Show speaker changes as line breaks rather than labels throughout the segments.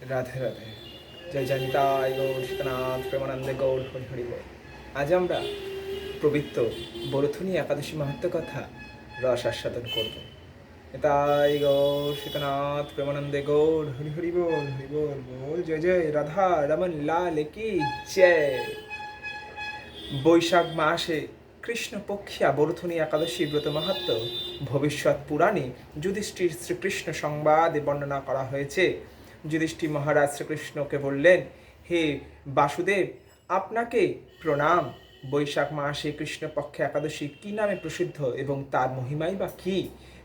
রাধে রাধে। জয় জয় নিতাই গৌর সীতানাথ প্রেমানন্দে গৌর হরি হরি বল। আজ আমরা পবিত্র বরথনী একাদশী মাহাত্ম্য কথা রস আস্বাদন করব। নিতাই গৌর সীতানাথ প্রেমানন্দে গৌর হরি হরি বল, হরি বল বল। জয় জয় রাধা রমন লাল কি জয়। বৈশাখ মাসে কৃষ্ণপক্ষিয়া বরথনী একাদশী ব্রত মাহাত্ম্য ভবিষ্যৎ পুরাণে যুধিষ্ঠির শ্রীকৃষ্ণ সংবাদে বর্ণনা করা হয়েছে। যুধিষ্ঠির মহারাজ শ্রীকৃষ্ণকে বললেন, হে বাসুদেব, আপনাকে প্রণাম। বৈশাখ মাসে কৃষ্ণপক্ষে একাদশী কী নামে প্রসিদ্ধ এবং তার মহিমাই বা কী,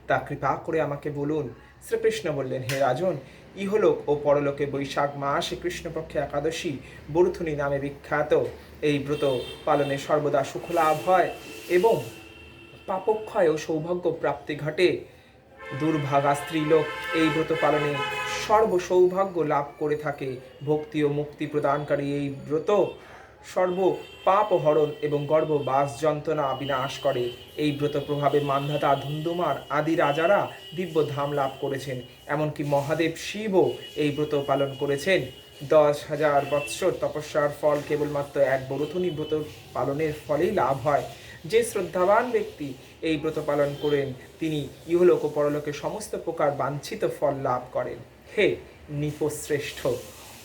তা কৃপা করে আমাকে বলুন। শ্রীকৃষ্ণ বললেন, হে রাজন, ইহলোক ও পরলোকে বৈশাখ মাসে কৃষ্ণপক্ষে একাদশী বরুথনী নামে বিখ্যাত। এই ব্রত পালনে সর্বদা সুখলাভ হয় এবং পাপক্ষয় ও সৌভাগ্য প্রাপ্তি ঘটে। দুর্ভাগা স্ত্রীলোক এই ব্রত পালনে সর্বসৌভাগ্য লাভ করে থাকে। ভক্তি ও মুক্তি প্রদানকারী এই ব্রত সর্ব পাপ হরণ এবং গর্ভবাস যন্ত্রণা বিনাশ করে। এই ব্রত প্রভাবে মান্ধাতা, ধুন্ধুমার আদি রাজারা দিব্য ধাম লাভ করেছেন। এমনকি মহাদেব শিবও এই ব্রত পালন করেছেন। 10,000 বৎসর তপস্যার ফল কেবলমাত্র এক বরথনী ব্রত পালনের ফলেই লাভ হয়। যে শ্রদ্ধাবান ব্যক্তি এই ব্রত পালন করেন তিনি ইহলোক ও পরলোকে সমস্ত প্রকার বাঞ্ছিত ফল লাভ করেন। হে নৃপশ্রেষ্ঠ,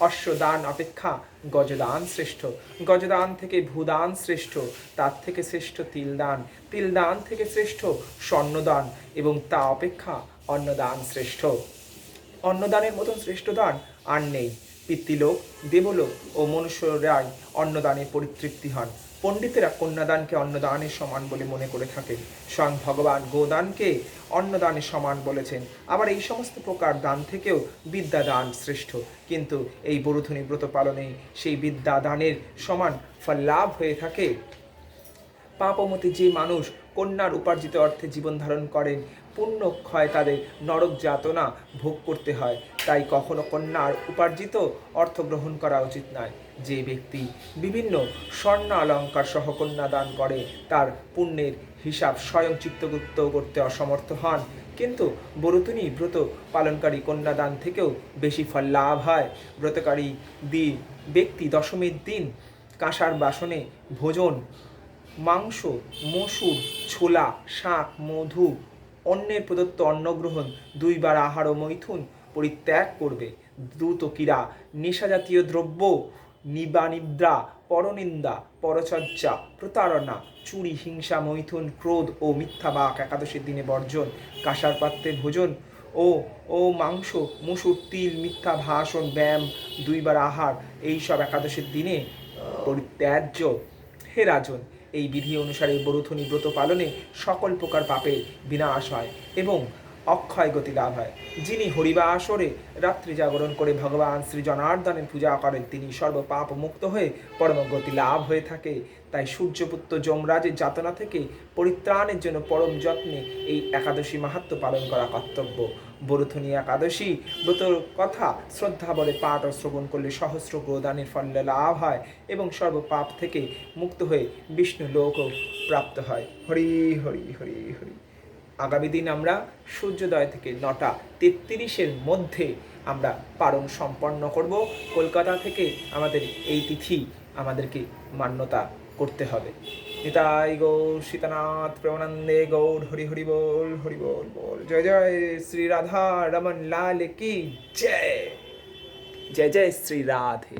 অশ্বদান অপেক্ষা গজদান শ্রেষ্ঠ, গজদান থেকে ভূদান শ্রেষ্ঠ, তার থেকে শ্রেষ্ঠ তিলদান, তিলদান থেকে শ্রেষ্ঠ স্বর্ণদান এবং তা অপেক্ষা অন্নদান শ্রেষ্ঠ। অন্নদানের মতন শ্রেষ্ঠ দান আর নেই। পিতৃলোক, দেবলোক ও মনুষ্যরাই অন্নদানে পরিতৃপ্তি হন। পণ্ডিতেরা কন্যাদানকে অন্নদানের সমান বলে মনে করে থাকেন। স্বয়ং ভগবান গোদানকে অন্নদানের সমান বলেছেন। আবার এই সমস্ত প্রকার দান থেকেও বিদ্যাদান শ্রেষ্ঠ। কিন্তু এই বরুথনী ব্রত পালনে সেই বিদ্যাদানের সমান ফল লাভ হয়ে থাকে। পাপমতি যে মানুষ কন্যার উপার্জিত অর্থে জীবন ধারণ করেন, পুণ্যক্ষয় তাদের নরক যাতনা ভোগ করতে হয়। তাই কখনো কন্যার উপার্জিত অর্থ গ্রহণ করা উচিত নয়। যে ব্যক্তি বিভিন্ন স্বর্ণ অলঙ্কার সহ কন্যা দান করে তার পুণ্যের হিসাব স্বয়ং চিত্তগুপ্ত করতে অসমর্থ হন। কিন্তু বরুথনী ব্রত পালনকারী কন্যাদান থেকেও বেশি ফল লাভ হয়। ব্রতকারী ব্যক্তি দশমীর দিন কাঁসার বাসনে ভোজন, মাংস, মসুর, ছোলা, শাক, মধু, অন্যের প্রদত্ত অন্নগ্রহণ, 2 বার আহার ও মৈথুন পরিত্যাগ করবে। দ্রুত ক্রীড়া, নেশাজাতীয় দ্রব্য, নিবানিদ্রা, পরনিন্দা, পরচর্চা, প্রতারণা, চুরি, হিংসা, মৈথুন, ক্রোধ ও মিথ্যাবাক একাদশীর দিনে বর্জন। কাঁসার পাত্রে ভোজন ও ও মাংস, মসুর, তিল, মিথ্যা ভাষণ, ব্যায়াম, 2 বার আহার এইসব একাদশীর দিনে পরিত্যাজ্য। হে রাজন, এই বিধি অনুসারে বরুথনী ব্রত পালনে সকল প্রকার পাপের বিনাশ হয় এবং অক্ষয় গতি লাভ হয়। যিনি হরিবাসরে রাত্রি জাগরণ করে ভগবান শ্রী জনার্দনের পূজা করেন তিনি সর্বপাপ মুক্ত হয়ে পরম গতি লাভ হয়ে থাকে। তাই সূর্যপুত্র যমরাজের যাতনা থেকে পরিত্রাণের জন্য পরম যত্নে এই একাদশী মাহাত্ম্য পালন করা কর্তব্য। বরুথনী একাদশী ব্রতর কথা শ্রদ্ধা বলে পাঠ ও শ্রবণ করলে সহস্র গোদানের ফল লাভ হয় এবং সর্বপাপ থেকে মুক্ত হয়ে বিষ্ণু লোকও প্রাপ্ত হয়। হরি হরি হরি হরি। আগামী দিন আমরা সূর্যোদয় থেকে 9:33-এর মধ্যে আমরা পালন সম্পন্ন করব। কলকাতা থেকে আমাদের এই তিথি আমাদেরকে মান্যতা করতে হবে। নিতাই গৌর সীতানাথ প্রেমানন্দে গৌর হরি হরি বল, হরি বল বল। জয় জয় শ্রী রাধা রমন লাল কি জয়। জয় জয় শ্রী রাধে।